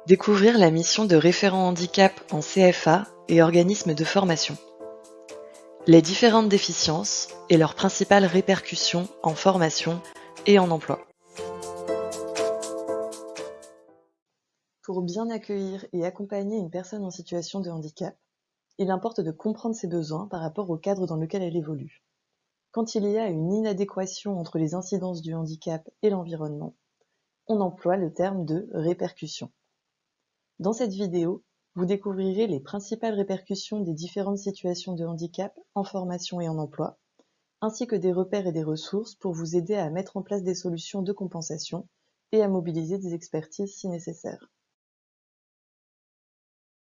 Découvrir la mission de référent handicap en CFA et organismes de formation. Les différentes déficiences et leurs principales répercussions en formation et en emploi. Pour bien accueillir et accompagner une personne en situation de handicap, il importe de comprendre ses besoins par rapport au cadre dans lequel elle évolue. Quand il y a une inadéquation entre les incidences du handicap et l'environnement, on emploie le terme de répercussion. Dans cette vidéo, vous découvrirez les principales répercussions des différentes situations de handicap en formation et en emploi, ainsi que des repères et des ressources pour vous aider à mettre en place des solutions de compensation et à mobiliser des expertises si nécessaire.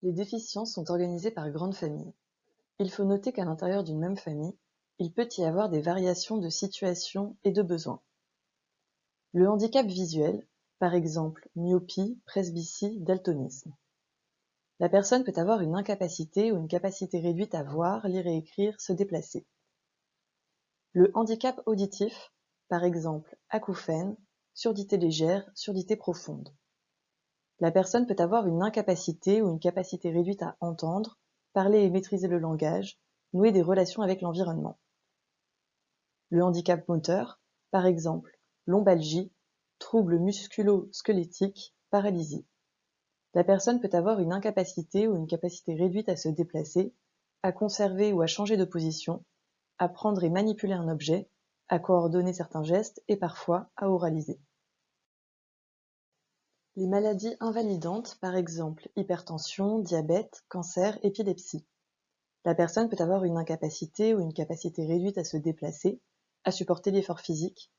Les déficiences sont organisées par grandes familles. Il faut noter qu'à l'intérieur d'une même famille, il peut y avoir des variations de situations et de besoins. Le handicap visuel, par exemple myopie, presbytie, daltonisme. La personne peut avoir une incapacité ou une capacité réduite à voir, lire et écrire, se déplacer. Le handicap auditif, par exemple acouphène, surdité légère, surdité profonde. La personne peut avoir une incapacité ou une capacité réduite à entendre, parler et maîtriser le langage, nouer des relations avec l'environnement. Le handicap moteur, par exemple lombalgie, troubles musculo-squelettiques, paralysie. La personne peut avoir une incapacité ou une capacité réduite à se déplacer, à conserver ou à changer de position, à prendre et manipuler un objet, à coordonner certains gestes et parfois à oraliser. Les maladies invalidantes, par exemple hypertension, diabète, cancer, épilepsie. La personne peut avoir une incapacité ou une capacité réduite à se déplacer, à supporter l'effort physique,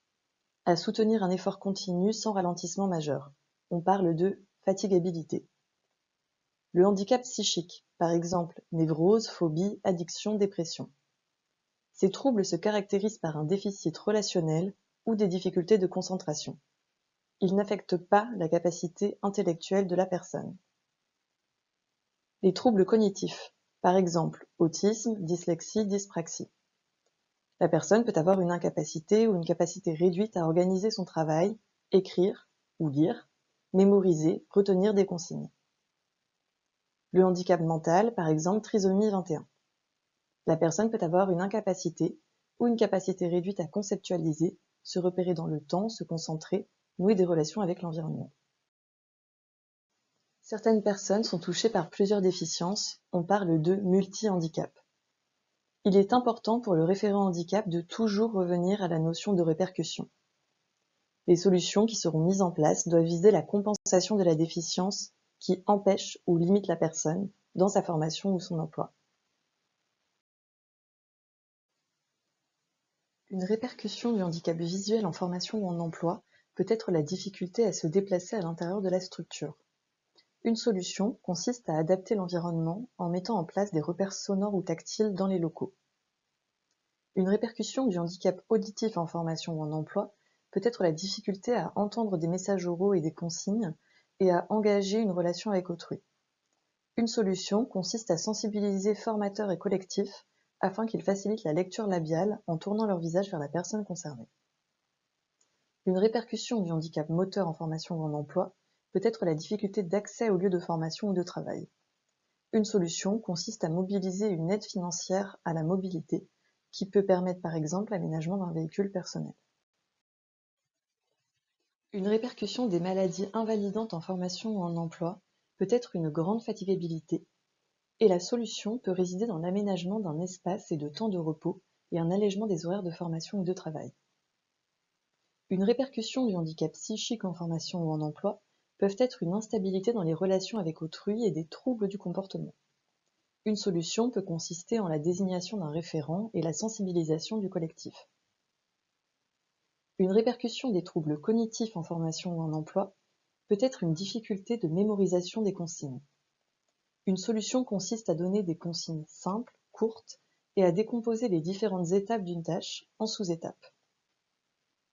à soutenir un effort continu sans ralentissement majeur. On parle de fatigabilité. Le handicap psychique, par exemple névrose, phobie, addiction, dépression. Ces troubles se caractérisent par un déficit relationnel ou des difficultés de concentration. Ils n'affectent pas la capacité intellectuelle de la personne. Les troubles cognitifs, par exemple autisme, dyslexie, dyspraxie. La personne peut avoir une incapacité ou une capacité réduite à organiser son travail, écrire ou lire, mémoriser, retenir des consignes. Le handicap mental, par exemple trisomie 21. La personne peut avoir une incapacité ou une capacité réduite à conceptualiser, se repérer dans le temps, se concentrer, nouer des relations avec l'environnement. Certaines personnes sont touchées par plusieurs déficiences, on parle de multi-handicap. Il est important pour le référent handicap de toujours revenir à la notion de répercussion. Les solutions qui seront mises en place doivent viser la compensation de la déficience qui empêche ou limite la personne dans sa formation ou son emploi. Une répercussion du handicap visuel en formation ou en emploi peut être la difficulté à se déplacer à l'intérieur de la structure. Une solution consiste à adapter l'environnement en mettant en place des repères sonores ou tactiles dans les locaux. Une répercussion du handicap auditif en formation ou en emploi peut être la difficulté à entendre des messages oraux et des consignes et à engager une relation avec autrui. Une solution consiste à sensibiliser formateurs et collectifs afin qu'ils facilitent la lecture labiale en tournant leur visage vers la personne concernée. Une répercussion du handicap moteur en formation ou en emploi peut être la difficulté d'accès au lieu de formation ou de travail. Une solution consiste à mobiliser une aide financière à la mobilité qui peut permettre par exemple l'aménagement d'un véhicule personnel. Une répercussion des maladies invalidantes en formation ou en emploi peut être une grande fatigabilité, et la solution peut résider dans l'aménagement d'un espace et de temps de repos et un allègement des horaires de formation ou de travail. Une répercussion du handicap psychique en formation ou en emploi peuvent être une instabilité dans les relations avec autrui et des troubles du comportement. Une solution peut consister en la désignation d'un référent et la sensibilisation du collectif. Une répercussion des troubles cognitifs en formation ou en emploi peut être une difficulté de mémorisation des consignes. Une solution consiste à donner des consignes simples, courtes, et à décomposer les différentes étapes d'une tâche en sous-étapes.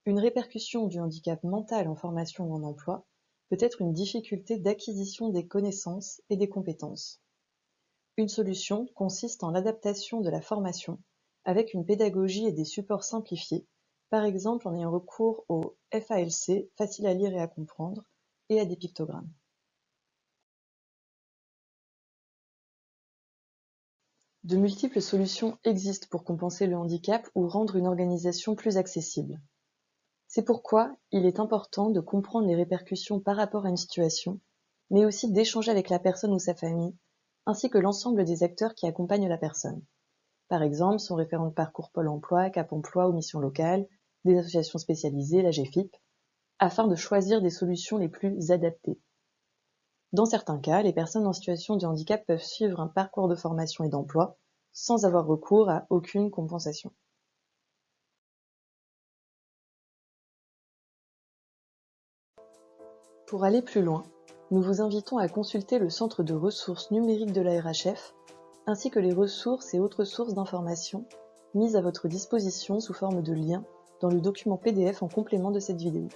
Une répercussion du handicap mental en formation ou en emploi peut être une difficulté d'acquisition des connaissances et des compétences. Une solution consiste en l'adaptation de la formation avec une pédagogie et des supports simplifiés, par exemple en ayant recours au FALC, facile à lire et à comprendre, et à des pictogrammes. De multiples solutions existent pour compenser le handicap ou rendre une organisation plus accessible. C'est pourquoi il est important de comprendre les répercussions par rapport à une situation, mais aussi d'échanger avec la personne ou sa famille, ainsi que l'ensemble des acteurs qui accompagnent la personne. Par exemple, son référent de parcours Pôle emploi, Cap emploi ou mission locale, des associations spécialisées, la GFIP, afin de choisir des solutions les plus adaptées. Dans certains cas, les personnes en situation de handicap peuvent suivre un parcours de formation et d'emploi sans avoir recours à aucune compensation. Pour aller plus loin, nous vous invitons à consulter le centre de ressources numériques de la RHF, ainsi que les ressources et autres sources d'informations mises à votre disposition sous forme de liens dans le document PDF en complément de cette vidéo.